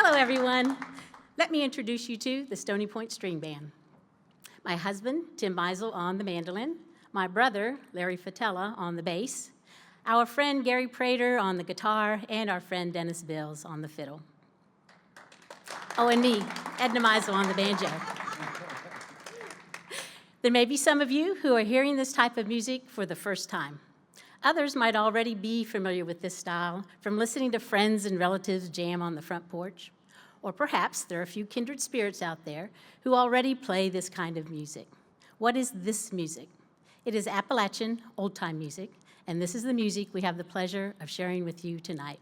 Hello, everyone. Let me introduce you to the Stony Point String Band. My husband, Tim Meisel, on the mandolin, my brother, Larry Fatella, on the bass, our friend Gary Prater on the guitar, and our friend Dennis Bills on the fiddle. Oh, and me, Edna Meisel, on the banjo. There may be some of you who are hearing this type of music for the first time. Others might already be familiar with this style from listening to friends and relatives jam on the front porch. Or perhaps there are a few kindred spirits out there who already play this kind of music. What is this music? It is Appalachian old-time music, and this is the music we have the pleasure of sharing with you tonight.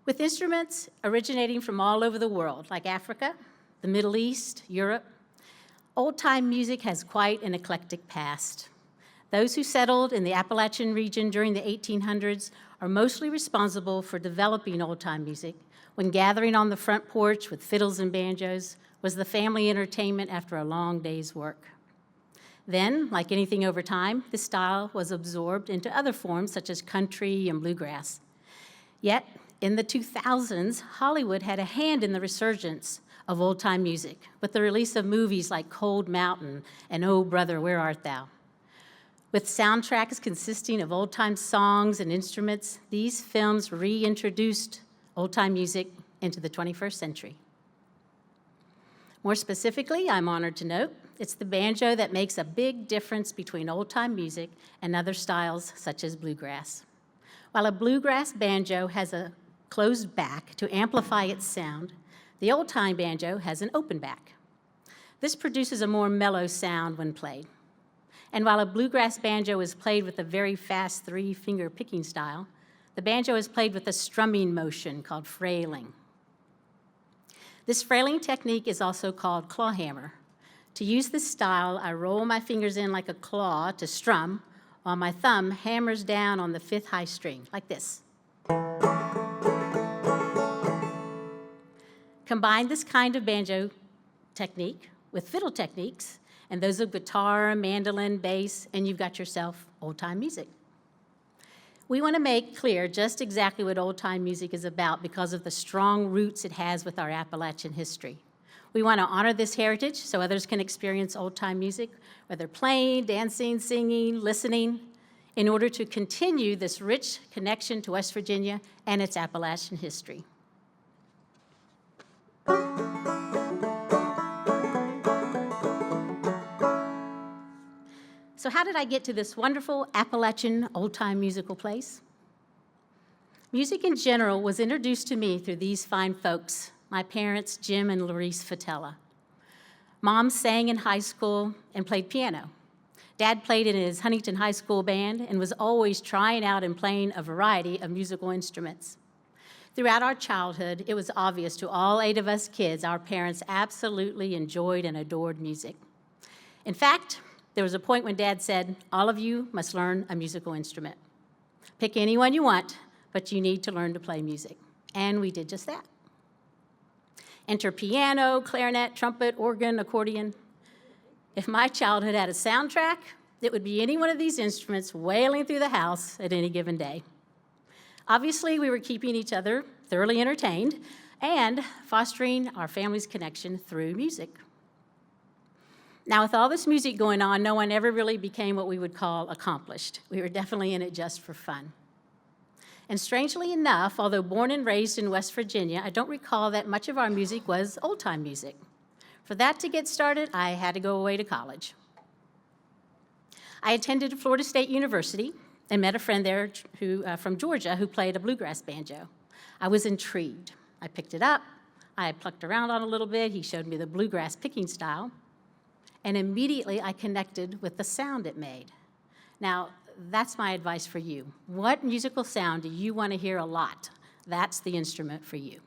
With instruments originating from all over the world, like Africa, the Middle East, Europe, old-time music has quite an eclectic past. Those who settled in the Appalachian region during the 1800s are mostly responsible for developing old-time music, when gathering on the front porch with fiddles and banjos was the family entertainment after a long day's work. Then, like anything over time, this style was absorbed into other forms such as country and bluegrass. Yet, in the 2000s, Hollywood had a hand in the resurgence of old-time music with the release of movies like Cold Mountain and Oh Brother, Where Art Thou? With soundtracks consisting of old-time songs and instruments, these films reintroduced old-time music into the 21st century. More specifically, I'm honored to note, it's the banjo that makes a big difference between old-time music and other styles such as bluegrass. While a bluegrass banjo has a closed back to amplify its sound, the old-time banjo has an open back. This produces a more mellow sound when played. And while a bluegrass banjo is played with a very fast three-finger picking style, the banjo is played with a strumming motion called frailing. This frailing technique is also called claw hammer. To use this style, I roll my fingers in like a claw to strum, while my thumb hammers down on the fifth high string, like this. Combine this kind of banjo technique with fiddle techniques, and those of guitar, mandolin, bass, and you've got yourself old-time music. We want to make clear just exactly what old-time music is about because of the strong roots it has with our Appalachian history. We want to honor this heritage so others can experience old-time music, whether playing, dancing, singing, listening, in order to continue this rich connection to West Virginia and its Appalachian history. So how did I get to this wonderful Appalachian old-time musical place? Music in general was introduced to me through these fine folks, my parents, Jim and Larice Fatella. Mom sang in high school and played piano. Dad played in his Huntington High School band and was always trying out and playing a variety of musical instruments. Throughout our childhood, it was obvious to all 8 of us kids our parents absolutely enjoyed and adored music. In fact, there was a point when Dad said, all of you must learn a musical instrument. Pick any one you want, but you need to learn to play music. And we did just that. Enter piano, clarinet, trumpet, organ, accordion. If my childhood had a soundtrack, it would be any one of these instruments wailing through the house at any given day. Obviously, we were keeping each other thoroughly entertained and fostering our family's connection through music. Now, with all this music going on, no one ever really became what we would call accomplished. We were definitely in it just for fun. And strangely enough, although born and raised in West Virginia, I don't recall that much of our music was old-time music. For that to get started, I had to go away to college. I attended Florida State University and met a friend there from Georgia who played a bluegrass banjo. I was intrigued. I picked it up. I plucked around on it a little bit. He showed me the bluegrass picking style. And immediately I connected with the sound it made. Now, that's my advice for you. What musical sound do you want to hear a lot? That's the instrument for you.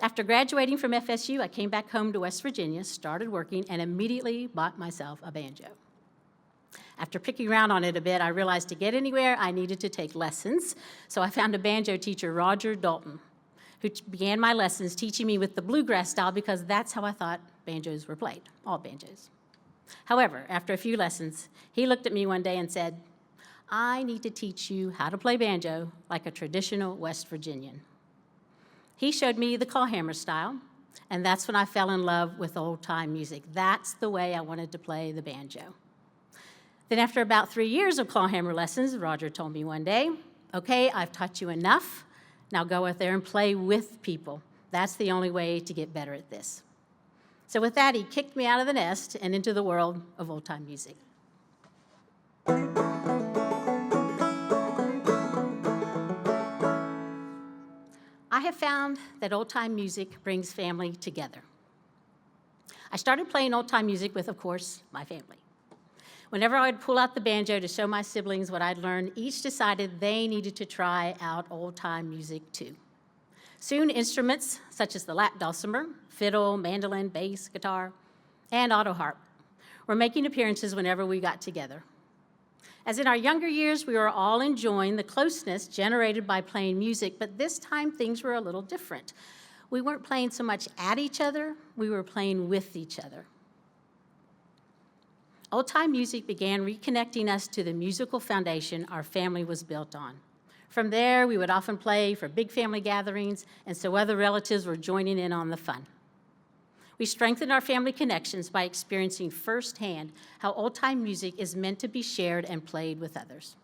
After graduating from FSU, I came back home to West Virginia, started working, and immediately bought myself a banjo. After picking around on it a bit, I realized to get anywhere, I needed to take lessons. So I found a banjo teacher, Roger Dalton, who began my lessons teaching me with the bluegrass style because that's how I thought banjos were played, all banjos. However, after a few lessons, he looked at me one day and said, I need to teach you how to play banjo like a traditional West Virginian. He showed me the clawhammer style, and that's when I fell in love with old-time music. That's the way I wanted to play the banjo. Then after about 3 years of clawhammer lessons, Roger told me one day, "Okay, I've taught you enough. Now go out there and play with people. That's the only way to get better at this." So with that, he kicked me out of the nest and into the world of old-time music. I have found that old-time music brings family together. I started playing old-time music with, of course, my family. Whenever I would pull out the banjo to show my siblings what I'd learned, each decided they needed to try out old-time music too. Soon, instruments such as the lap dulcimer, fiddle, mandolin, bass, guitar, and auto harp were making appearances whenever we got together. As in our younger years, we were all enjoying the closeness generated by playing music, but this time things were a little different. We weren't playing so much at each other, we were playing with each other. Old-time music began reconnecting us to the musical foundation our family was built on. From there, we would often play for big family gatherings, and so other relatives were joining in on the fun. We strengthened our family connections by experiencing firsthand how old-time music is meant to be shared and played with others.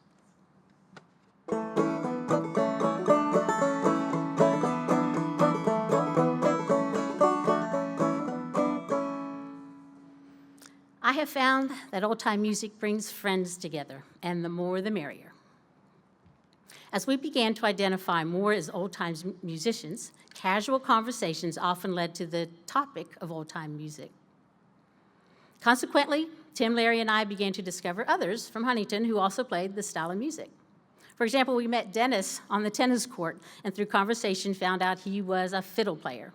I have found that old-time music brings friends together, and the more the merrier. As we began to identify more as old-time musicians, casual conversations often led to the topic of old-time music. Consequently, Tim, Larry, and I began to discover others from Huntington who also played this style of music. For example, we met Dennis on the tennis court, and through conversation found out he was a fiddle player.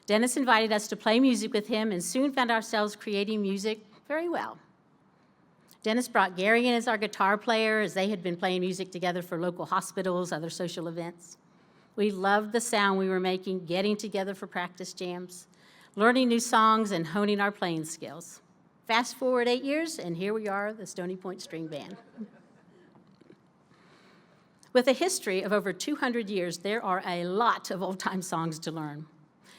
Dennis invited us to play music with him and soon found ourselves creating music very well. Dennis brought Gary in as our guitar player, as they had been playing music together for local hospitals, other social events. We loved the sound we were making, getting together for practice jams, learning new songs, and honing our playing skills. Fast forward 8 years, and here we are, the Stony Point String Band. With a history of over 200 years, there are a lot of old-time songs to learn.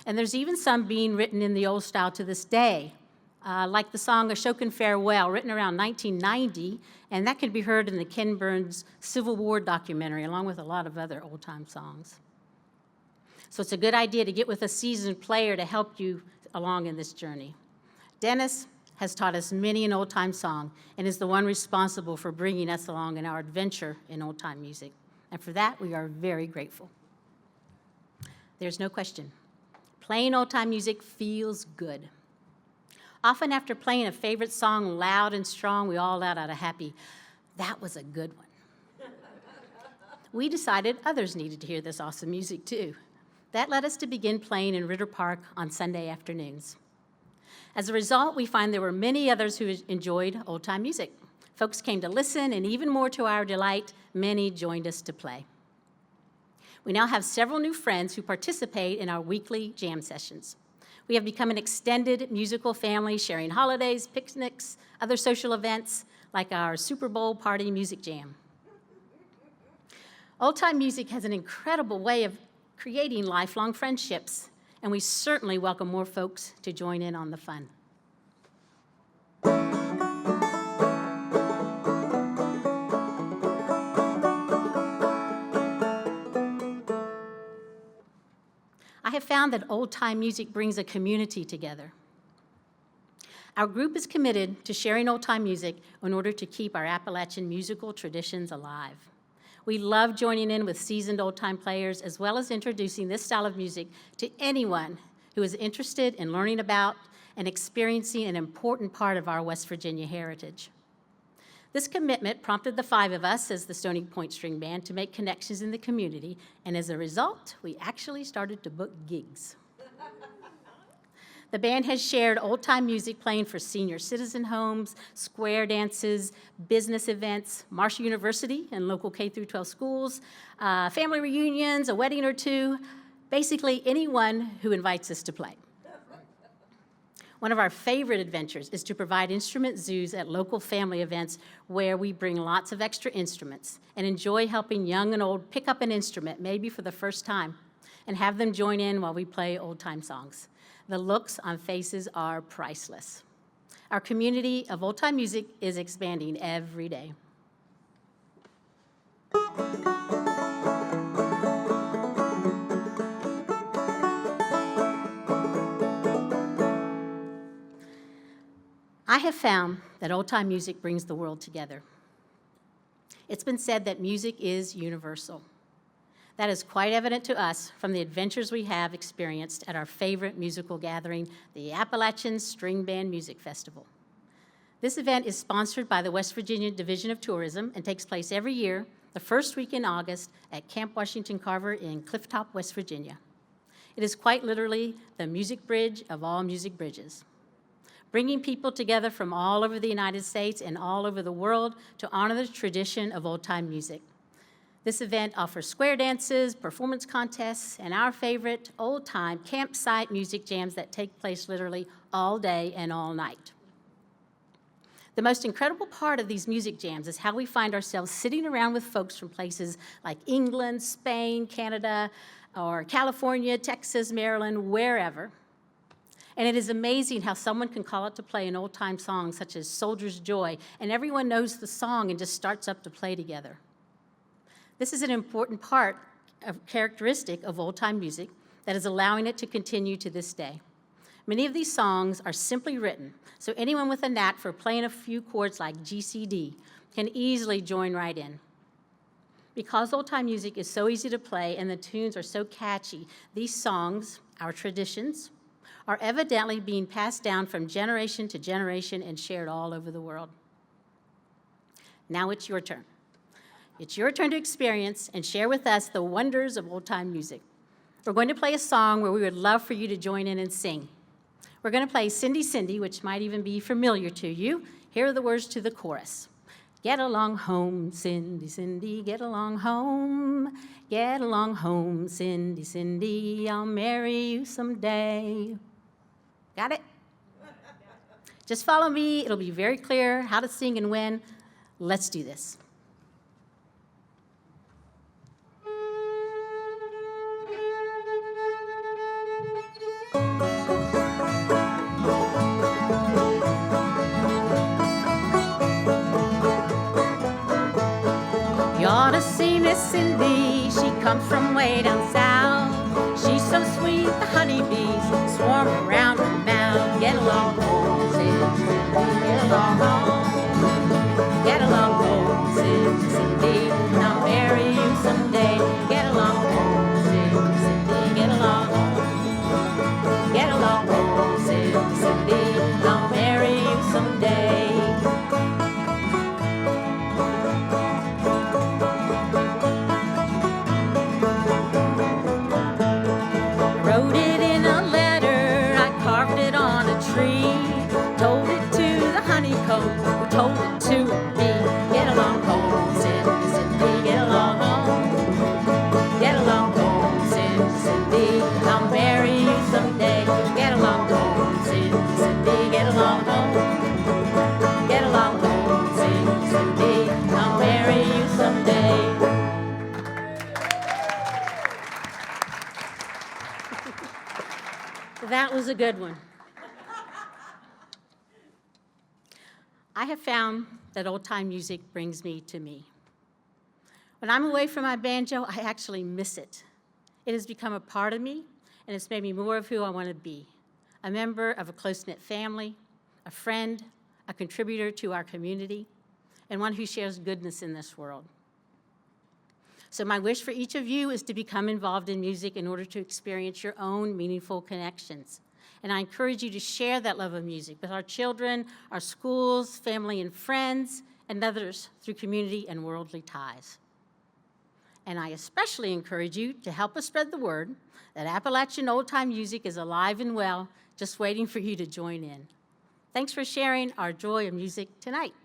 And there's even some being written in the old style to this day, like the song Ashokan Farewell, written around 1990, and that can be heard in the Ken Burns Civil War documentary, along with a lot of other old-time songs. So it's a good idea to get with a seasoned player to help you along in this journey. Dennis has taught us many an old-time song and is the one responsible for bringing us along in our adventure in old-time music. And for that, we are very grateful. There's no question. Playing old-time music feels good. Often after playing a favorite song loud and strong, we all let out a happy, "That was a good one." We decided others needed to hear this awesome music too. That led us to begin playing in Ritter Park on Sunday afternoons. As a result, we find there were many others who enjoyed old-time music. Folks came to listen, and even more to our delight, many joined us to play. We now have several new friends who participate in our weekly jam sessions. We have become an extended musical family, sharing holidays, picnics, other social events, like our Super Bowl party music jam. Old-time music has an incredible way of creating lifelong friendships, and we certainly welcome more folks to join in on the fun. I have found that old-time music brings a community together. Our group is committed to sharing old-time music in order to keep our Appalachian musical traditions alive. We love joining in with seasoned old-time players, as well as introducing this style of music to anyone who is interested in learning about and experiencing an important part of our West Virginia heritage. This commitment prompted the 5 of us as the Stony Point String Band to make connections in the community, and as a result, we actually started to book gigs. The band has shared old-time music playing for senior citizen homes, square dances, business events, Marshall University and local K-12 schools, family reunions, a wedding or two, basically anyone who invites us to play. One of our favorite adventures is to provide instrument zoos at local family events where we bring lots of extra instruments and enjoy helping young and old pick up an instrument, maybe for the first time. and have them join in while we play old-time songs. The looks on faces are priceless. Our community of old-time music is expanding every day. I have found that old-time music brings the world together. It's been said that music is universal. That is quite evident to us from the adventures we have experienced at our favorite musical gathering, the Appalachian String Band Music Festival. This event is sponsored by the West Virginia Division of Tourism and takes place every year, the first week in August, at Camp Washington Carver in Clifftop, West Virginia. It is quite literally the music bridge of all music bridges, bringing people together from all over the United States and all over the world to honor the tradition of old-time music. This event offers square dances, performance contests, and our favorite old-time campsite music jams that take place literally all day and all night. The most incredible part of these music jams is how we find ourselves sitting around with folks from places like England, Spain, Canada, or California, Texas, Maryland, wherever. And it is amazing how someone can call out to play an old-time song such as Soldier's Joy, and everyone knows the song and just starts up to play together. This is an important characteristic of old-time music that is allowing it to continue to this day. Many of these songs are simply written, so anyone with a knack for playing a few chords like GCD can easily join right in. Because old-time music is so easy to play and the tunes are so catchy, these songs, our traditions, are evidently being passed down from generation to generation and shared all over the world. Now it's your turn. It's your turn to experience and share with us the wonders of old-time music. We're going to play a song where we would love for you to join in and sing. We're going to play Cindy, Cindy, which might even be familiar to you. Here are the words to the chorus. Get along home, Cindy, Cindy, get along home. Get along home, Cindy, Cindy, I'll marry you someday. Got it? Just follow me. It'll be very clear how to sing and when. Let's do this. You ought to see Miss Cindy, she comes from way down south. She's so sweet, the honeybees swarm around her mouth. Get along home, Cindy, get along home. Get along home, Cindy, Cindy, I'll marry you someday. Get along home, Cindy, Cindy, get along home. Get along home, Cindy, Cindy, I'll marry you someday. Wrote it in a letter, I carved it on a tree, told it to the honeycomb, who told it to me. Get along home, Cindy, Cindy, get along home. Get along home, Cindy, Cindy, I'll marry you someday. Get along home, Cindy, Cindy, get along home. Get along home, Cindy, Cindy, I'll marry you someday. That was a good one. I have found that old-time music brings me to me. When I'm away from my banjo, I actually miss it. It has become a part of me, and it's made me more of who I want to be, a member of a close-knit family, a friend, a contributor to our community, and one who shares goodness in this world. So my wish for each of you is to become involved in music in order to experience your own meaningful connections. And I encourage you to share that love of music with our children, our schools, family and friends, and others through community and worldly ties. And I especially encourage you to help us spread the word that Appalachian old-time music is alive and well, just waiting for you to join in. Thanks for sharing our joy of music tonight.